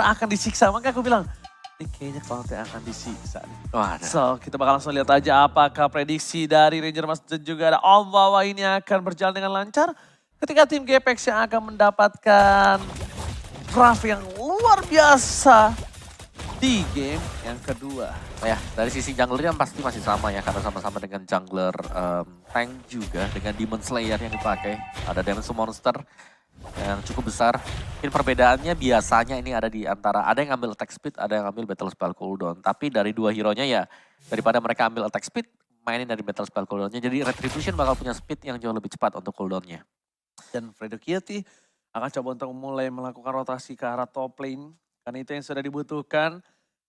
akan disiksa. Makanya aku bilang, ini kayaknya Cloud akan disiksa nih. Wah, So, kita bakal langsung lihat aja apakah prediksi dari Ranger Mas dan juga ada Om Wawa ini akan berjalan dengan lancar. Ketika tim GPX yang akan mendapatkan draft yang luar biasa di game yang kedua. ya dari sisi junglernya pasti masih sama ya, karena sama-sama dengan jungler tank juga, dengan Demon Slayer yang dipakai. Ada Damage Monster yang cukup besar. Mungkin perbedaannya biasanya ini ada di antara, ada yang ambil attack speed, ada yang ambil battle spell cooldown. Tapi dari dua hero-nya ya, daripada mereka ambil attack speed, mainin dari battle spell cooldown-nya. Jadi Retribution bakal punya speed yang jauh lebih cepat untuk cooldown-nya. Dan Fredo Kieti akan coba untuk mulai melakukan rotasi ke arah top lane. Karena itu yang sudah dibutuhkan.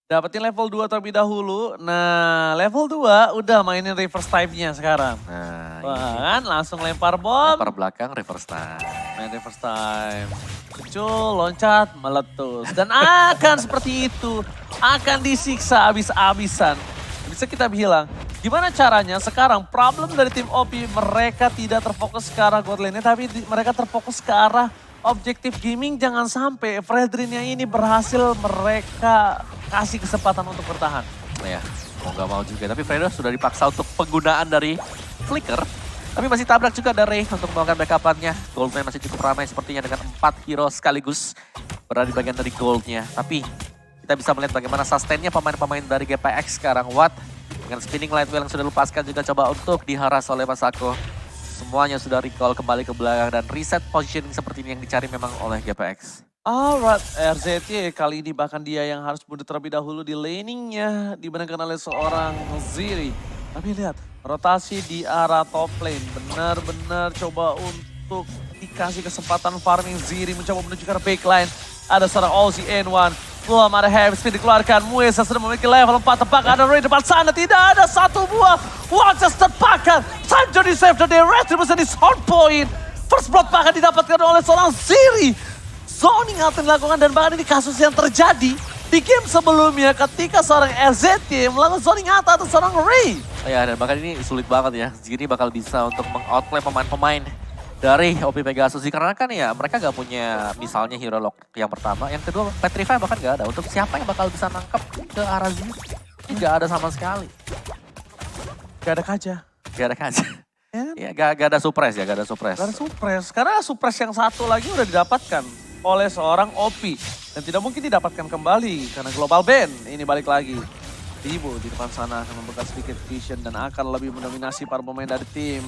Dapetin level 2 terlebih dahulu. Nah, level 2 udah mainin reverse type-nya sekarang. Nah, Wah, kan langsung lempar bom. lempar belakang, reverse time. Main reverse time. Muncul, loncat, meletus. Dan akan seperti itu. Akan disiksa abis-abisan. Bisa kita bilang, gimana caranya sekarang problem dari tim OP, mereka tidak terfokus ke arah god lane-nya, tapi mereka terfokus ke arah objektif gaming. Jangan sampai Fredrin-nya ini berhasil mereka kasih kesempatan untuk bertahan. Ya, mau gak mau juga. Tapi Fredo sudah dipaksa untuk penggunaan dari Flicker. Tapi masih tabrak juga ada Ray untuk melakukan backup-nya. Goldman masih cukup ramai sepertinya dengan 4 hero sekaligus berada di bagian dari goldnya. Tapi kita bisa melihat bagaimana sustainnya pemain-pemain dari GPX sekarang. Watt dengan spinning light wheel yang sudah lepaskan juga coba untuk diharas oleh Masako. Semuanya sudah recall kembali ke belakang dan reset positioning seperti ini yang dicari memang oleh GPX. Alright, RZT kali ini bahkan dia yang harus mundur terlebih dahulu di laningnya dimenangkan oleh seorang Ziri. Tapi lihat, rotasi di arah top lane benar-benar coba untuk dikasih kesempatan farming. Ziri mencoba menuju ke arah backline. Ada seorang Ozzy N1, belum ada heavy speed dikeluarkan. Muesa sudah memiliki level 4 tepak, ada Ray depan sana, tidak ada satu buah Watches terpakan. Sanjo di save dan Retribution di sound point. First blood bahkan didapatkan oleh seorang Ziri. Zoning akan dilakukan dan bahkan ini kasus yang terjadi di game sebelumnya ketika seorang RZT melakukan zoning atas atau seorang Ray. Ya, dan bahkan ini sulit banget ya. Ziri bakal bisa untuk meng-outplay pemain-pemain dari OP Pegasus. Karena kan ya mereka gak punya misalnya hero lock yang pertama. Yang kedua Petrify bahkan gak ada. Untuk siapa yang bakal bisa nangkep ke arah Ziri? Ini gak ada sama sekali. Gak ada kaca. Gak ada kaca. Ya, Ya, gak ada suppress ya, gak ada suppress. gak ada suppress. Karena suppress yang satu lagi udah didapatkan oleh seorang OP. Dan tidak mungkin didapatkan kembali karena global ban. Ini balik lagi. Ribo di depan sana akan membuka sedikit vision dan akan lebih mendominasi para pemain dari tim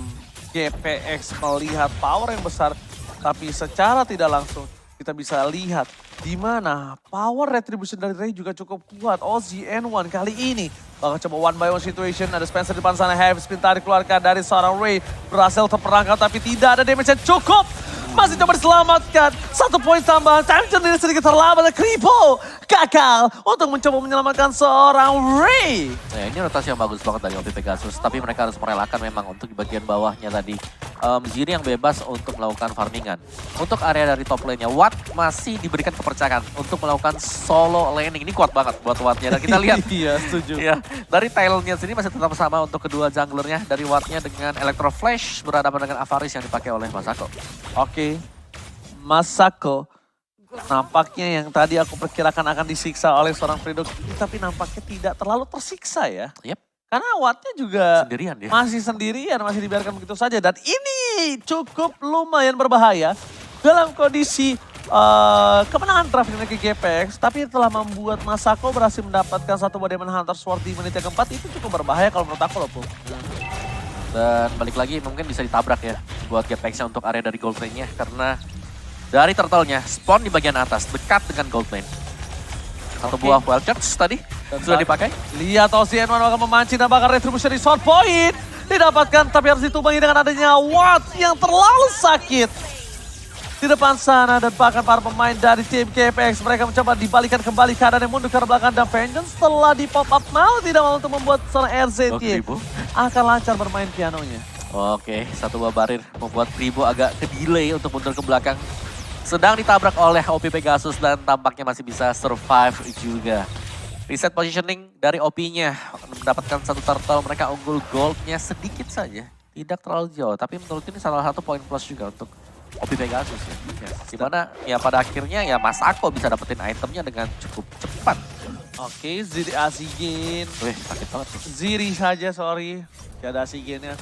GPX melihat power yang besar. Tapi secara tidak langsung kita bisa lihat di mana power retribution dari Ray juga cukup kuat. Ozzy N1 kali ini bakal coba one by one situation. Ada Spencer di depan sana, heavy spin tarik keluarkan dari seorang Ray. Berhasil terperangkap tapi tidak ada damage yang cukup. Masih coba diselamatkan. 1 poin tambahan. Time sendiri sedikit terlambat. Dan Kripo gagal untuk mencoba menyelamatkan seorang Ray. Nah, ini rotasi yang bagus banget dari OP Pegasus. Tapi mereka harus merelakan memang untuk di bagian bawahnya tadi. Ziri yang bebas untuk melakukan farmingan. Untuk area dari top lane-nya, Watt masih diberikan kepercayaan untuk melakukan solo laning. Ini kuat banget buat Watt-nya. Dan kita lihat. Iya, setuju. Ya, dari tail-nya sendiri masih tetap sama untuk kedua junglernya. Dari Watt-nya dengan Electro Flash berhadapan dengan Avaris yang dipakai oleh Masako. Oke, Masako nampaknya yang tadi aku perkirakan akan disiksa oleh seorang Fredo, tapi nampaknya tidak terlalu tersiksa ya. Yep, Karena Wattnya juga sendirian dia. masih sendirian, masih dibiarkan begitu saja. Dan ini cukup lumayan berbahaya dalam kondisi kemenangan draft dari GPX. Tapi telah membuat Masako berhasil mendapatkan satu buah Demon Hunter Sword di menit yang keempat. Itu cukup berbahaya kalau menurut aku loh, Pung. Dan balik lagi mungkin bisa ditabrak ya buat GPX-nya untuk area dari gold lane-nya. Karena dari turtle-nya spawn di bagian atas, dekat dengan gold lane. Satu buah wild charge tadi Dan sudah dipakai. Lihat Ozzy N1 akan memancing dan bakal retribution di short point. Didapatkan tapi harus ditumbangi dengan adanya Watt yang terlalu sakit. Di depan sana dan bahkan para pemain dari tim GPX mereka mencoba dibalikan kembali keadaan yang mundur ke arah belakang dan Vengeance setelah di pop up mau tidak mau untuk membuat seorang RZT akan lancar bermain pianonya. Oke, satu buah barir membuat Kribo agak ke-delay untuk mundur ke belakang. Sedang ditabrak oleh OP Pegasus dan tampaknya masih bisa survive juga. Reset positioning dari OP-nya mendapatkan satu turtle, mereka unggul goldnya sedikit saja. Tidak terlalu jauh, tapi menurut ini salah satu poin plus juga untuk OP Pegasus ya. Dimana ya pada akhirnya ya Masako bisa dapetin itemnya dengan cukup cepat. Oke, Ziri Asigen. Wih, sakit banget tuh. Ziri saja, sorry. Gak ada Asigennya,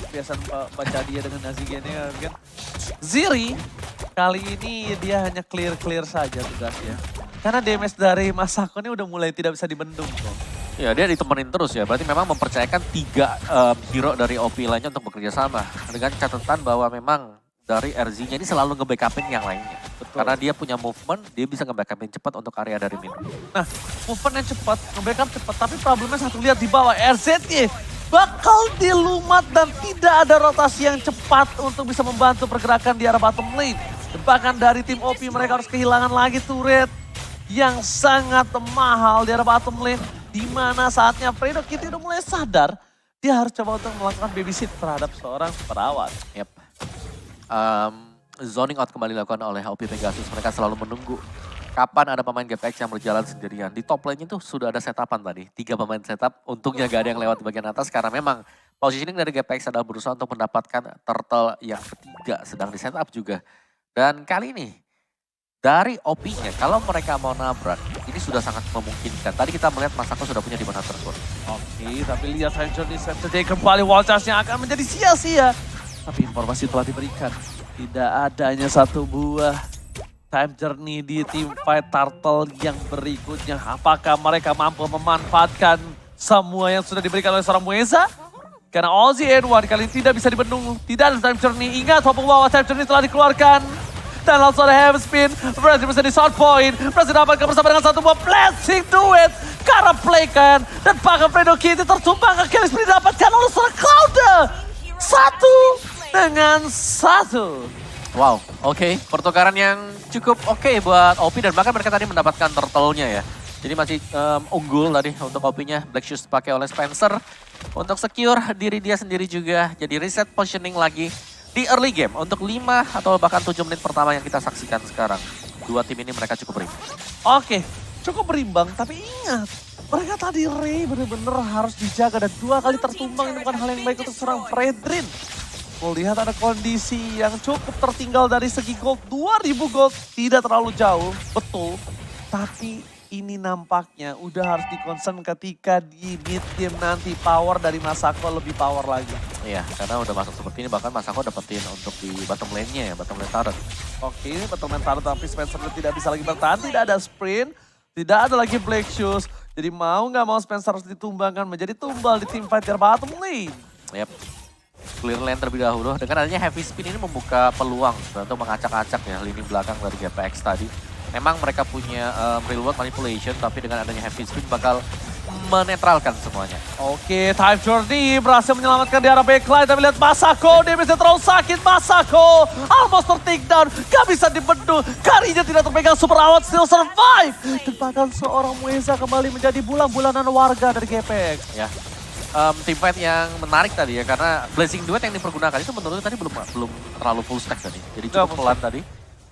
biasa baca dia dengan Asigennya kan. Ziri, kali ini dia hanya clear-clear saja tugasnya. Karena damage dari Masako ini udah mulai tidak bisa dibendung kok. Ya dia ditemenin terus ya, berarti memang mempercayakan 3 hero dari OP lainnya untuk bekerja sama. Dengan catatan bahwa memang dari RZ-nya ini selalu nge-backupin yang lainnya. Betul. Karena dia punya movement, dia bisa nge-backupin cepat untuk area dari mid. Nah, movement yang cepat, nge-backup cepat, tapi problemnya satu, lihat di bawah, RZY bakal dilumat dan tidak ada rotasi yang cepat untuk bisa membantu pergerakan di arah bottom lane. Dan bahkan dari tim OP mereka harus kehilangan lagi turret yang sangat mahal di arah bottom lane. Di mana saatnya Fredo Kitty udah mulai sadar, dia harus coba untuk melakukan babysit terhadap seorang perawat. Yep. Zoning out kembali dilakukan oleh OP Pegasus. Mereka selalu menunggu kapan ada pemain GPX yang berjalan sendirian. Di top lane itu sudah ada setapan tadi. 3 pemain setup, untungnya gak ada yang lewat di bagian atas karena memang positioning dari GPX adalah berusaha untuk mendapatkan turtle yang ketiga sedang di setup juga. Dan kali ini dari OP-nya, kalau mereka mau nabrak, ini sudah sangat memungkinkan. Tadi kita melihat Masako sudah punya di mana tersebut. Oke, tapi lihat Time Journey Saturday kembali wall charge-nya akan menjadi sia-sia. Tapi informasi telah diberikan. Tidak adanya satu buah Time Journey di tim fight Turtle yang berikutnya. Apakah mereka mampu memanfaatkan semua yang sudah diberikan oleh seorang Mueza? Karena Ozzy N1 kali ini tidak bisa dibendung. Tidak ada Time Journey. Ingat, walaupun bahwa Time Journey telah dikeluarkan. Dan langsung ada heavy spin, berhasil bisa di short point, berhasil dapatkan bersama dengan satu buah blessing duet, karena playkan, dan bahkan Fredo Kitty tertumbang ke kill spin didapatkan oleh seorang Cloud. 1-1. Wow, oke. Pertukaran yang cukup oke buat OP dan bahkan mereka tadi mendapatkan turtle-nya ya. Jadi masih unggul tadi untuk OP-nya. Black Shoes dipakai oleh Spencer untuk secure diri dia sendiri juga. Jadi reset positioning lagi di early game untuk 5 atau bahkan 7 menit pertama yang kita saksikan sekarang. Dua tim ini mereka cukup berimbang. Oke, cukup berimbang, tapi ingat, mereka tadi Ray bener-bener harus dijaga dan 2 kali tertumbang ini bukan hal yang baik untuk seorang Fredrin. Melihat ada kondisi yang cukup tertinggal dari segi gold, 2000 gold tidak terlalu jauh, betul. Tapi ini nampaknya udah harus dikonsen ketika di mid game nanti power dari Masako lebih power lagi. Iya, karena udah masuk seperti ini bahkan Masako dapetin untuk di bottom lane-nya ya, bottom lane turret. Oke, bottom lane turret tapi Spencer tidak bisa lagi bertahan, tidak ada sprint, tidak ada lagi Black Shoes. Jadi mau nggak mau Spencer harus ditumbangkan menjadi tumbal di tim fight di bottom lane. Yep. Clear lane terlebih dahulu. Dengan adanya heavy spin ini membuka peluang untuk mengacak-acak ya lini belakang dari GPX tadi. Memang mereka punya real world manipulation, tapi dengan adanya heavy spin bakal menetralkan semuanya. Oke, Time Journey berhasil menyelamatkan di arah backline. Tapi lihat Masako, dia bisa terlalu sakit. Masako almost ter-take down, gak bisa dibendung. Karinya tidak terpegang, super awat still survive. Dan bahkan seorang Mueza kembali menjadi bulan-bulanan warga dari GPX. Ya. Team fight yang menarik tadi ya, karena Blessing Duet yang dipergunakan itu menurut tadi belum terlalu full stack tadi. Jadi cukup pelan tadi.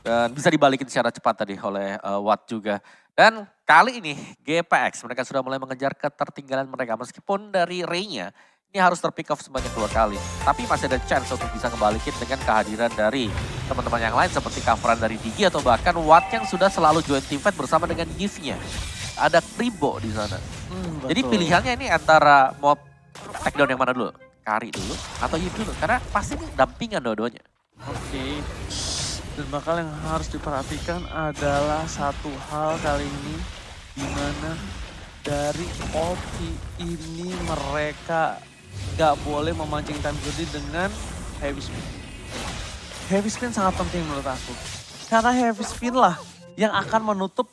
Dan bisa dibalikin secara cepat tadi oleh Watt juga. Dan kali ini GPX mereka sudah mulai mengejar ketertinggalan mereka. Meskipun dari Ray-nya ini harus terpick off sebanyak 2 kali. Tapi masih ada chance untuk bisa ngebalikin dengan kehadiran dari teman-teman yang lain. Seperti coveran dari Digi atau bahkan Watt yang sudah selalu join team fight bersama dengan Gift-nya. Ada Kribo di sana. Jadi pilihannya ini antara mau takedown yang mana dulu? Kari dulu atau Yip dulu? Karena pasti ini dampingan dua-duanya. Oke. Dan bakal yang harus diperhatikan adalah satu hal kali ini, di mana dari OP ini mereka gak boleh memancing Time Journey dengan heavy spin. Heavy spin sangat penting menurut aku. Karena heavy spin lah yang akan menutup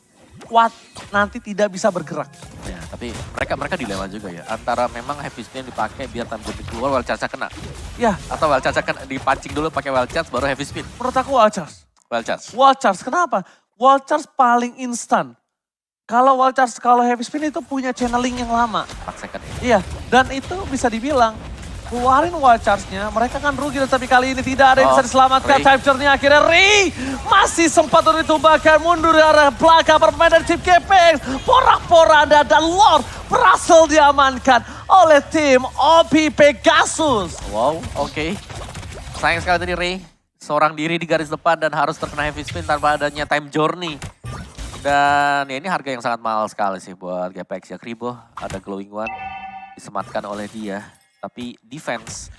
Watt nanti tidak bisa bergerak. Ya, tapi mereka dilema juga ya. Antara memang heavy spin dipakai biar Time Journey keluar, wild charge kena. Ya, Atau wild charge kena dipancing dulu pakai wild charge baru heavy spin. menurut aku wall charge. Wild charge. Wall charge, kenapa? Wall charge paling instan. Kalau wall charge, kalau heavy spin itu punya channeling yang lama. 4 second ya. Iya, dan itu bisa dibilang keluarin wall charge-nya, mereka kan rugi, tapi kali ini tidak ada yang bisa diselamatkan. Ray. Time Journey akhirnya Ray masih sempat untuk ditumbangkan, mundur dari arah belakang pemain dari tim GPX. Porak-poranda dan Lord berhasil diamankan oleh tim OP Pegasus. Wow, oke. Sayang sekali tadi Ray seorang diri di garis depan dan harus terkena heavy spin tanpa adanya time journey. Dan ya ini harga yang sangat mahal sekali sih buat GPX ya. Kribo ada glowing one disematkan oleh dia. Tapi defense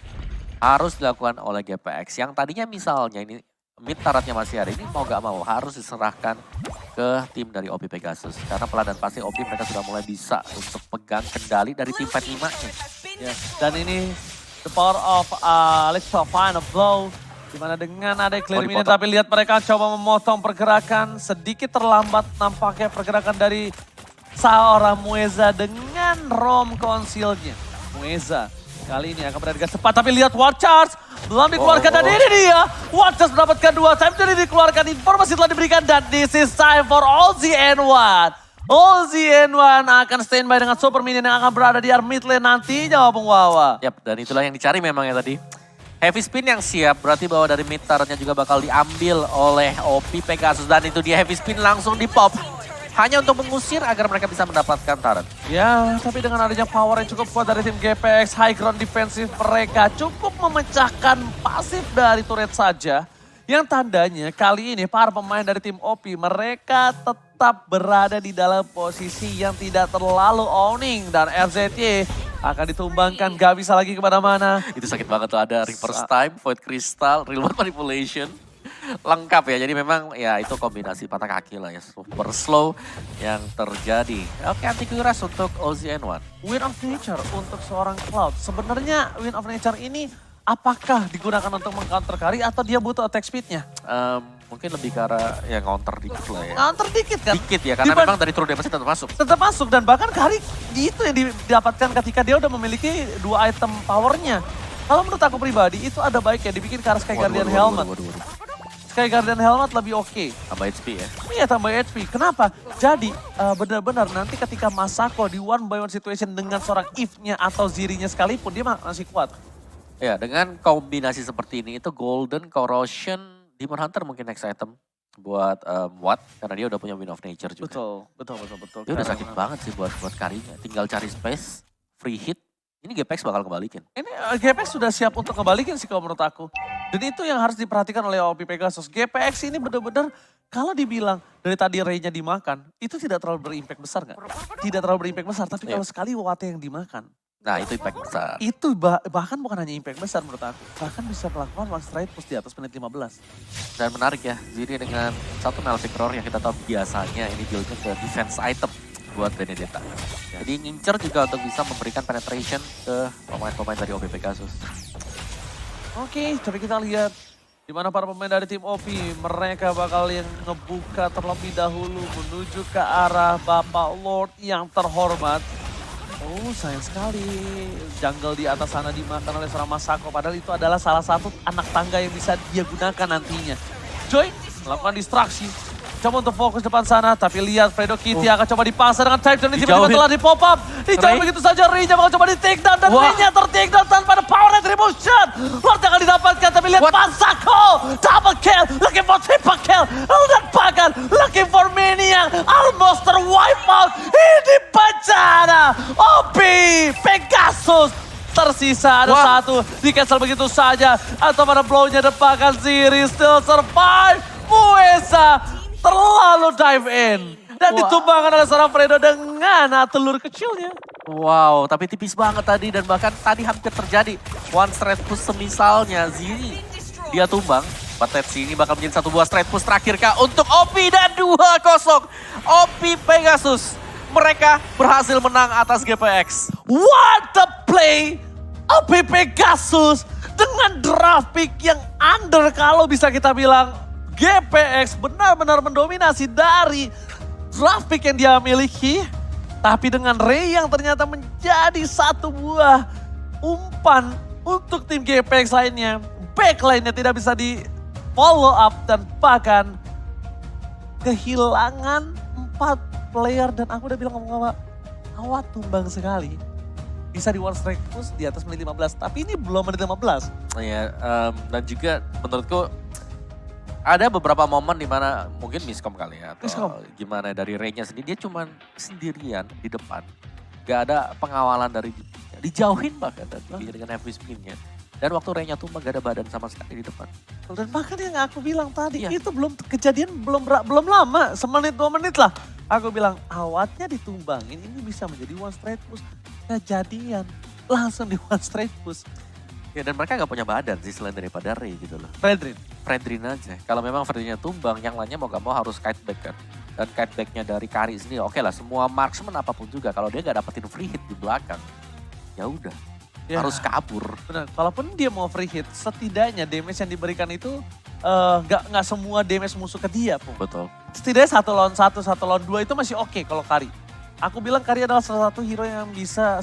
harus dilakukan oleh GPX. Yang tadinya misalnya ini mid turretnya masih ada. Ini mau gak mau harus diserahkan ke tim dari OP Pegasus. Karena pelan dan pasti OP mereka sudah mulai bisa untuk pegang kendali dari tim fight 5-nya. Yes. Dan ini the power of Alexa final blow. Dimana dengan ada clear ini, dipotong. tapi lihat mereka coba memotong pergerakan. Sedikit terlambat nampaknya pergerakan dari seorang Mueza dengan Rom Conceal-nya. Mueza kali ini akan berada cepat, tapi lihat War Charge. Belum dikeluarkan dan ini dia. War Charge mendapatkan 2 time, jadi dikeluarkan. Informasi telah diberikan dan this is time for Ozzy N1. Ozzy N1 akan standby dengan super minion yang akan berada di mid lane nantinya, Bung Wawa. Yap, dan itulah yang dicari memang ya tadi. Heavy spin yang siap, berarti bahwa dari mid turretnya juga bakal diambil oleh OP Pegasus. Dan itu dia heavy spin langsung di pop. Hanya untuk mengusir agar mereka bisa mendapatkan turret. Ya, tapi dengan adanya power yang cukup kuat dari tim GPX, high ground defensif mereka cukup memecahkan pasif dari turret saja. Yang tandanya kali ini para pemain dari tim OP mereka tetap berada di dalam posisi yang tidak terlalu owning. Dan RZY akan ditumbangkan, gak bisa lagi kemana-mana. Itu sakit banget tuh, ada reverse time, void crystal, real world manipulation. Lengkap ya, jadi memang ya itu kombinasi patah kaki lah ya, super slow yang terjadi. Oke, anti-kuras untuk Ozzy N1. Wind of Nature untuk seorang Cloud. Sebenarnya Wind of Nature ini apakah digunakan untuk meng-counter carry atau dia butuh attack speed-nya? Mungkin lebih ke arah ya counter dikit lah ya. Counter dikit kan? Dikit ya, karena memang dari true damage tetap masuk. Tetap masuk dan bahkan carry itu yang didapatkan ketika dia udah memiliki 2 item powernya. Kalau menurut aku pribadi itu ada baiknya dibikin ke arah Sky Guardian Helmet. Sky Guardian Helmet lebih oke. Tambah HP ya. Iya tambah HP. Kenapa? Jadi benar-benar nanti ketika Masako di one by one situation dengan seorang Eve-nya atau Ziri-nya sekalipun dia masih kuat. Ya, dengan kombinasi seperti ini itu Golden Corrosion Demon Hunter mungkin next item buat Watt karena dia udah punya Wind of Nature juga. Betul. Dia udah sakit banget sih buat karinya. Tinggal cari space, free hit. Ini GPX bakal kebalikin. Ini GPX sudah siap untuk kebalikin sih kalau menurut aku. Dan itu yang harus diperhatikan oleh OP Pegasus. GPX ini benar-benar kalau dibilang dari tadi Ray-nya dimakan, itu tidak terlalu berimpact besar nggak? Tidak terlalu berimpact besar, tapi kalau sekali Watt yang dimakan. Nah itu impact besar. Itu bahkan bukan hanya impact besar menurut aku. Bahkan bisa melakukan one strike push di atas menit 15. Dan menarik ya, Ziri dengan satu Melvic Roar yang kita tahu biasanya ini build-nya ke defense item buat Benedetta. Jadi ngincer juga untuk bisa memberikan penetration ke pemain-pemain dari OP Pegasus. Oke, tapi kita lihat di mana para pemain dari tim OP mereka bakal yang ngebuka terlebih dahulu menuju ke arah Bapak Lord yang terhormat. Oh sayang sekali, jungle di atas sana dimakan oleh seorang Masako. Padahal itu adalah salah satu anak tangga yang bisa dia gunakan nantinya. Joy melakukan distraksi, coba untuk fokus depan sana. Tapi lihat Fredo Kitty akan coba dipaksa dengan type dan tiba-tiba telah di pop up. Dijauh begitu saja, Ray-nya bakal coba di take down. Dan Ray-nya ter-take down tanpa ada power retribution. Lord akan didapatkan, tapi lihat Masako. Double kill, looking for triple kill. Dan bahkan looking for Maniac. Almost ter-wipe out. Ini bencana. OP Pegasus. Tersisa ada satu, di cancel begitu saja. Atau pada blow-nya depan Ziri still survive. Mueza terlalu dive in. Dan ditumbangkan oleh seorang Fredo dengan telur kecilnya. Wow, tapi tipis banget tadi dan bahkan tadi hampir terjadi one straight push semisalnya Ziri. Dia tumbang, Patetsi ini bakal menjadi satu buah straight push terakhir kah untuk OP dan 2-0. OP Pegasus, mereka berhasil menang atas GPX. What a play! OP Pegasus dengan draft pick yang under kalau bisa kita bilang. GPX benar-benar mendominasi dari draft pick yang dia miliki. Tapi dengan Ray yang ternyata menjadi satu buah umpan untuk tim GPX lainnya. Backline-nya tidak bisa di follow up dan bahkan kehilangan 4 player. Dan aku udah bilang ngomong-ngomong, awat tumbang sekali. Bisa di one strike push di atas menit 15, tapi ini belum menit 15. Iya, dan juga menurutku ada beberapa momen di mana mungkin miskom kali ya atau gimana dari Ray-nya sendiri, dia cuman sendirian di depan. Gak ada pengawalan dari dijauhin bahkan dengan heavy spin-nya. Dan waktu Ray-nya tumbang gak ada badan sama sekali di depan. Dan bahkan yang aku bilang tadi, Iya. itu belum kejadian belum lama, semenit 2 menit lah. Aku bilang awatnya ditumbangin, ini bisa menjadi one straight push. Kejadian, langsung di one straight push. Ya dan mereka gak punya badan sih selain daripada Ray gitu loh. Fredrin. Fredrin aja. Kalau memang Fredrinnya tumbang, yang lainnya mau gak mau harus kite back kan. Dan kite backnya dari Kari sendiri, oke lah semua marksman apapun juga. Kalau dia gak dapetin free hit di belakang, ya udah Ya, harus kabur. benar. Kalaupun dia mau free hit, setidaknya damage yang diberikan itu nggak semua damage musuh ke dia, Pung. Betul. Setidaknya 1 lawan 1, 1 lawan 2 itu masih oke kalau Kari. Aku bilang Kari adalah salah satu hero yang bisa